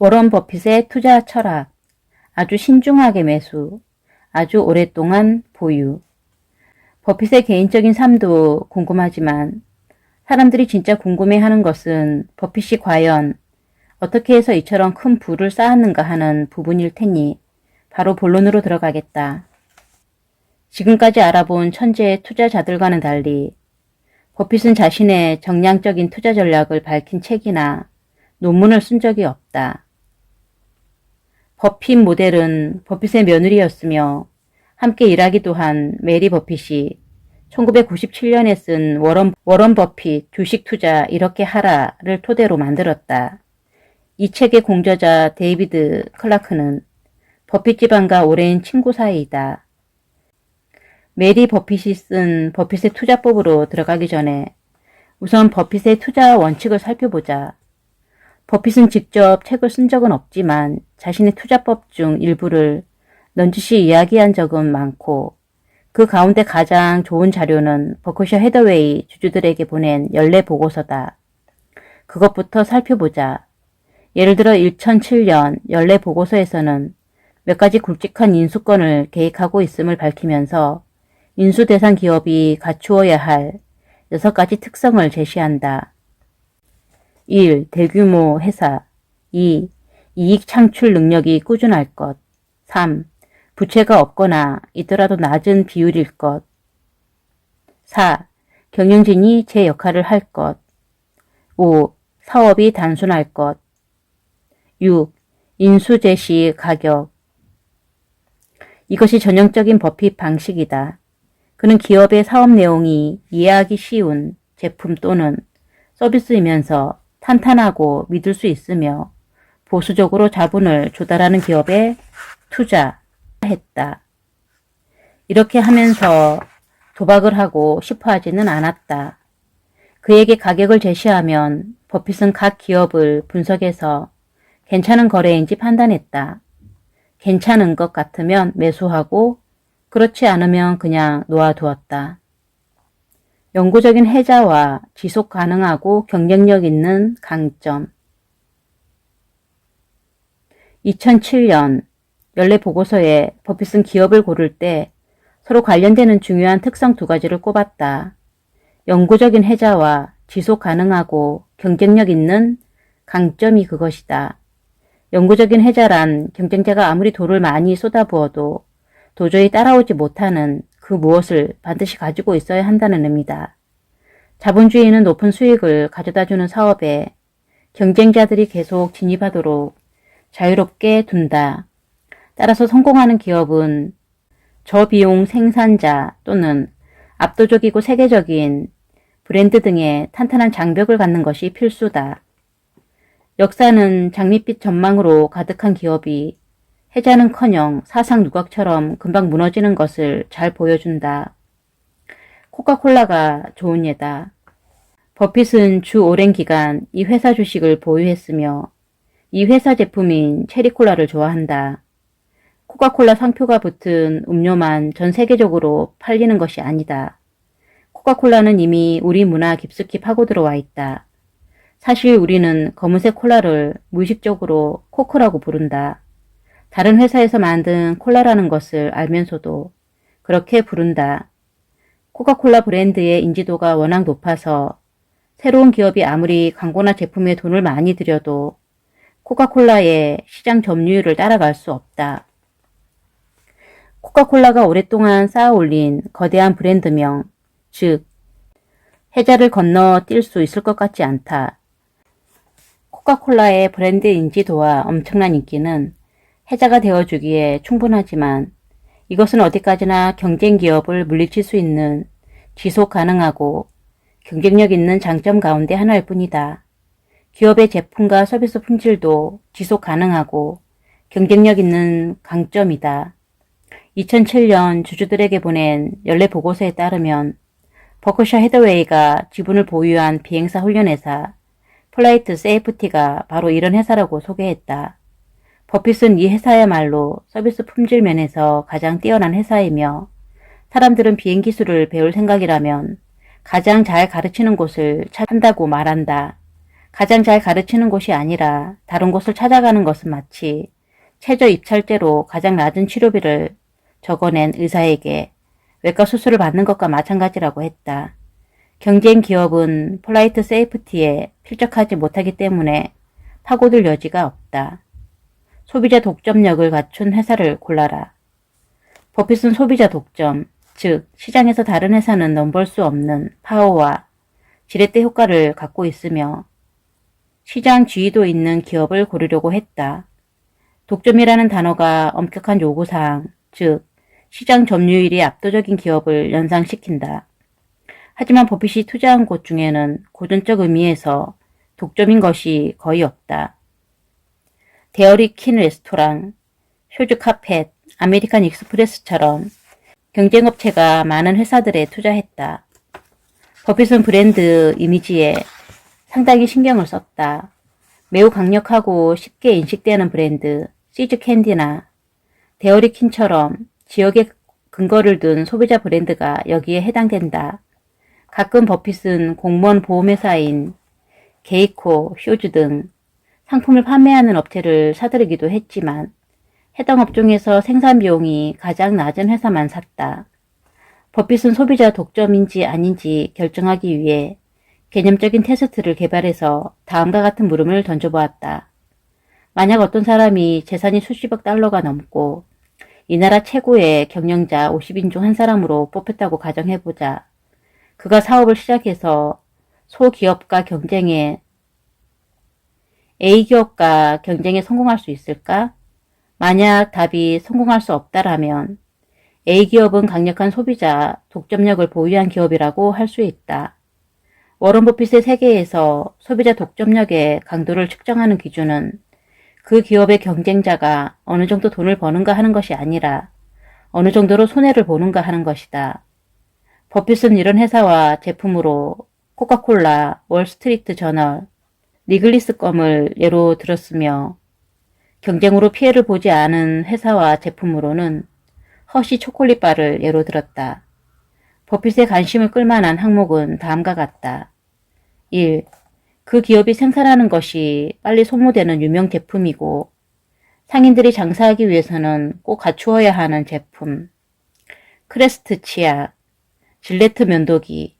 워런 버핏의 투자 철학, 아주 신중하게 매수, 아주 오랫동안 보유. 버핏의 개인적인 삶도 궁금하지만 사람들이 진짜 궁금해하는 것은 버핏이 과연 어떻게 해서 이처럼 큰 부를 쌓았는가 하는 부분일 테니 바로 본론으로 들어가겠다. 지금까지 알아본 천재의 투자자들과는 달리 버핏은 자신의 정량적인 투자 전략을 밝힌 책이나 논문을 쓴 적이 없다. 버핏 모델은 버핏의 며느리였으며 함께 일하기도 한 메리 버핏이 1997년에 쓴 워런 버핏 주식 투자 이렇게 하라를 토대로 만들었다. 이 책의 공저자 데이비드 클라크는 버핏 집안과 오랜 친구 사이이다. 메리 버핏이 쓴 버핏의 투자법으로 들어가기 전에 우선 버핏의 투자 원칙을 살펴보자. 버핏은 직접 책을 쓴 적은 없지만 자신의 투자법 중 일부를 넌지시 이야기한 적은 많고 그 가운데 가장 좋은 자료는 버크셔 해더웨이 주주들에게 보낸 연례 보고서다. 그것부터 살펴보자. 예를 들어 2007년 연례 보고서에서는 몇 가지 굵직한 인수권을 계획하고 있음을 밝히면서 인수 대상 기업이 갖추어야 할 6가지 특성을 제시한다. 1. 대규모 회사. 2. 이익 창출 능력이 꾸준할 것. 3. 부채가 없거나 있더라도 낮은 비율일 것. 4. 경영진이 제 역할을 할 것. 5. 사업이 단순할 것. 6. 인수 제시 가격. 이것이 전형적인 버핏 방식이다. 그는 기업의 사업 내용이 이해하기 쉬운 제품 또는 서비스이면서 탄탄하고 믿을 수 있으며 보수적으로 자본을 조달하는 기업에 투자했다. 이렇게 하면서 도박을 하고 싶어 하지는 않았다. 그에게 가격을 제시하면 버핏은 각 기업을 분석해서 괜찮은 거래인지 판단했다. 괜찮은 것 같으면 매수하고 그렇지 않으면 그냥 놓아두었다. 영구적인 해자와 지속 가능하고 경쟁력 있는 강점. 2007년 연례 보고서에 버핏은 기업을 고를 때 서로 관련되는 중요한 특성 2가지를 꼽았다. 영구적인 해자와 지속 가능하고 경쟁력 있는 강점이 그것이다. 영구적인 해자란 경쟁자가 아무리 돈을 많이 쏟아부어도 도저히 따라오지 못하는 그 무엇을 반드시 가지고 있어야 한다는 의미다. 자본주의는 높은 수익을 가져다주는 사업에 경쟁자들이 계속 진입하도록 자유롭게 둔다. 따라서 성공하는 기업은 저비용 생산자 또는 압도적이고 세계적인 브랜드 등의 탄탄한 장벽을 갖는 것이 필수다. 역사는 장밋빛 전망으로 가득한 기업이 해자는커녕 사상 누각처럼 금방 무너지는 것을 잘 보여준다. 코카콜라가 좋은 예다. 버핏은 주 오랜 기간 이 회사 주식을 보유했으며 이 회사 제품인 체리콜라를 좋아한다. 코카콜라 상표가 붙은 음료만 전 세계적으로 팔리는 것이 아니다. 코카콜라는 이미 우리 문화 깊숙이 파고들어와 있다. 사실 우리는 검은색 콜라를 무의식적으로 코크라고 부른다. 다른 회사에서 만든 콜라라는 것을 알면서도 그렇게 부른다. 코카콜라 브랜드의 인지도가 워낙 높아서 새로운 기업이 아무리 광고나 제품에 돈을 많이 들여도 코카콜라의 시장 점유율을 따라갈 수 없다. 코카콜라가 오랫동안 쌓아올린 거대한 브랜드명, 즉 해자를 건너뛸 수 있을 것 같지 않다. 코카콜라의 브랜드 인지도와 엄청난 인기는 해자가 되어주기에 충분하지만 이것은 어디까지나 경쟁 기업을 물리칠 수 있는 지속 가능하고 경쟁력 있는 장점 가운데 하나일 뿐이다. 기업의 제품과 서비스 품질도 지속 가능하고 경쟁력 있는 강점이다. 2007년 주주들에게 보낸 연례 보고서에 따르면 버크셔 해더웨이가 지분을 보유한 비행사 훈련회사 플라이트 세이프티가 바로 이런 회사라고 소개했다. 버핏은 이 회사야말로 서비스 품질 면에서 가장 뛰어난 회사이며 사람들은 비행 기술을 배울 생각이라면 가장 잘 가르치는 곳을 찾는다고 말한다. 가장 잘 가르치는 곳이 아니라 다른 곳을 찾아가는 것은 마치 최저 입찰제로 가장 낮은 치료비를 적어낸 의사에게 외과 수술을 받는 것과 마찬가지라고 했다. 경쟁 기업은 폴라이트 세이프티에 필적하지 못하기 때문에 파고들 여지가 없다. 소비자 독점력을 갖춘 회사를 골라라. 버핏은 소비자 독점, 즉 시장에서 다른 회사는 넘볼 수 없는 파워와 지렛대 효과를 갖고 있으며 시장 지위도 있는 기업을 고르려고 했다. 독점이라는 단어가 엄격한 요구사항, 즉 시장 점유율이 압도적인 기업을 연상시킨다. 하지만 버핏이 투자한 곳 중에는 고전적 의미에서 독점인 것이 거의 없다. 데어리 퀸 레스토랑, 쇼즈 카펫, 아메리칸 익스프레스처럼 경쟁업체가 많은 회사들에 투자했다. 버핏은 브랜드 이미지에 상당히 신경을 썼다. 매우 강력하고 쉽게 인식되는 브랜드, 시즈 캔디나 데어리 퀸처럼 지역에 근거를 둔 소비자 브랜드가 여기에 해당된다. 가끔 버핏은 공무원 보험회사인 게이코, 쇼즈 등 상품을 판매하는 업체를 사들이기도 했지만 해당 업종에서 생산 비용이 가장 낮은 회사만 샀다. 버핏은 소비자 독점인지 아닌지 결정하기 위해 개념적인 테스트를 개발해서 다음과 같은 물음을 던져보았다. 만약 어떤 사람이 재산이 수십억 달러가 넘고 이 나라 최고의 경영자 50인 중 한 사람으로 뽑혔다고 가정해보자. 그가 사업을 시작해서 소기업과 경쟁에 A기업과 경쟁에 성공할 수 있을까? 만약 답이 성공할 수 없다라면 A기업은 강력한 소비자 독점력을 보유한 기업이라고 할 수 있다. 워런 버핏의 세계에서 소비자 독점력의 강도를 측정하는 기준은 그 기업의 경쟁자가 어느 정도 돈을 버는가 하는 것이 아니라 어느 정도로 손해를 보는가 하는 것이다. 버핏은 이런 회사와 제품으로 코카콜라, 월스트리트 저널, 니글리스 껌을 예로 들었으며 경쟁으로 피해를 보지 않은 회사와 제품으로는 허쉬 초콜릿바를 예로 들었다. 버핏의 관심을 끌만한 항목은 다음과 같다. 1. 그 기업이 생산하는 것이 빨리 소모되는 유명 제품이고 상인들이 장사하기 위해서는 꼭 갖추어야 하는 제품. 크레스트 치약, 질레트 면도기,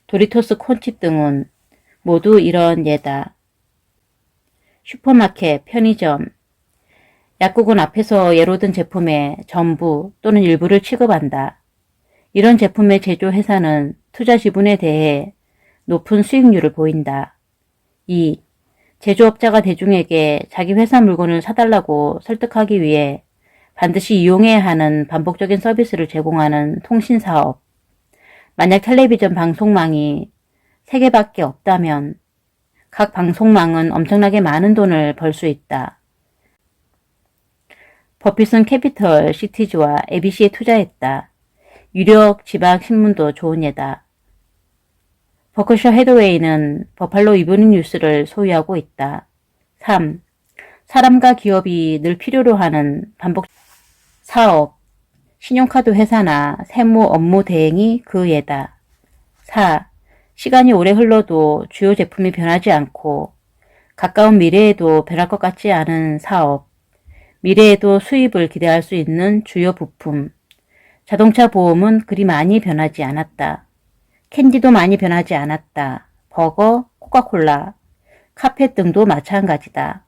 도리토스 콘칩 등은 모두 이런 예다. 슈퍼마켓, 편의점, 약국은 앞에서 예로 든 제품의 전부 또는 일부를 취급한다. 이런 제품의 제조회사는 투자 지분에 대해 높은 수익률을 보인다. 2. 제조업자가 대중에게 자기 회사 물건을 사달라고 설득하기 위해 반드시 이용해야 하는 반복적인 서비스를 제공하는 통신사업. 만약 텔레비전 방송망이 3개밖에 없다면 각 방송망은 엄청나게 많은 돈을 벌 수 있다. 버핏은 캐피털 시티즈와 ABC에 투자했다. 유력 지방 신문도 좋은 예다. 버크셔 해더웨이는 버팔로 이브닝 뉴스를 소유하고 있다. 3. 사람과 기업이 늘 필요로 하는 반복 사업, 신용카드 회사나 세무 업무 대행이 그 예다. 4. 시간이 오래 흘러도 주요 제품이 변하지 않고 가까운 미래에도 변할 것 같지 않은 사업, 미래에도 수입을 기대할 수 있는 주요 부품, 자동차 보험은 그리 많이 변하지 않았다. 캔디도 많이 변하지 않았다. 버거, 코카콜라, 카펫 등도 마찬가지다.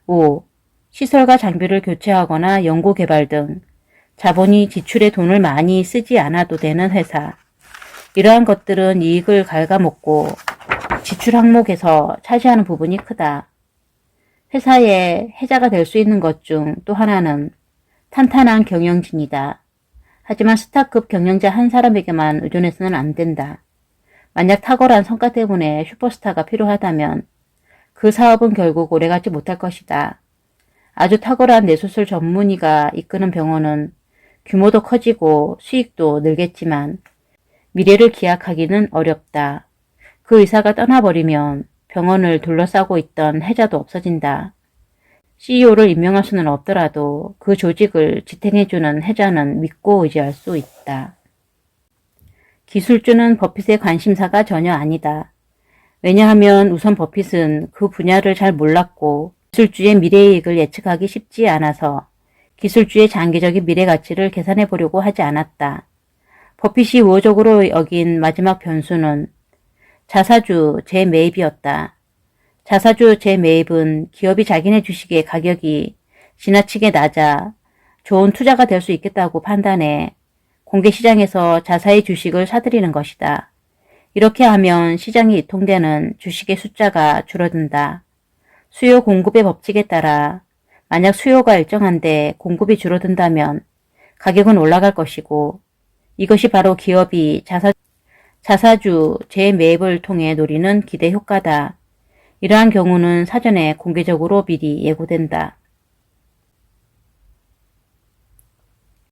5. 시설과 장비를 교체하거나 연구개발 등 자본이 지출에 돈을 많이 쓰지 않아도 되는 회사. 이러한 것들은 이익을 갉아먹고 지출 항목에서 차지하는 부분이 크다. 회사의 해자가 될 수 있는 것 중 또 하나는 탄탄한 경영진이다. 하지만 스타급 경영자 한 사람에게만 의존해서는 안 된다. 만약 탁월한 성과 때문에 슈퍼스타가 필요하다면 그 사업은 결국 오래가지 못할 것이다. 아주 탁월한 뇌수술 전문의가 이끄는 병원은 규모도 커지고 수익도 늘겠지만 미래를 기약하기는 어렵다. 그 의사가 떠나버리면 병원을 둘러싸고 있던 해자도 없어진다. CEO를 임명할 수는 없더라도 그 조직을 지탱해주는 해자는 믿고 의지할 수 있다. 기술주는 버핏의 관심사가 전혀 아니다. 왜냐하면 우선 버핏은 그 분야를 잘 몰랐고 기술주의 미래이익을 예측하기 쉽지 않아서 기술주의 장기적인 미래 가치를 계산해 보려고 하지 않았다. 버핏이 우호적으로 여긴 마지막 변수는 자사주 재매입이었다. 자사주 재매입은 기업이 자기네 주식의 가격이 지나치게 낮아 좋은 투자가 될 수 있겠다고 판단해 공개시장에서 자사의 주식을 사들이는 것이다. 이렇게 하면 시장에 유통되는 주식의 숫자가 줄어든다. 수요 공급의 법칙에 따라 만약 수요가 일정한데 공급이 줄어든다면 가격은 올라갈 것이고 이것이 바로 기업이 자사주 재매입을 통해 노리는 기대 효과다. 이러한 경우는 사전에 공개적으로 미리 예고된다.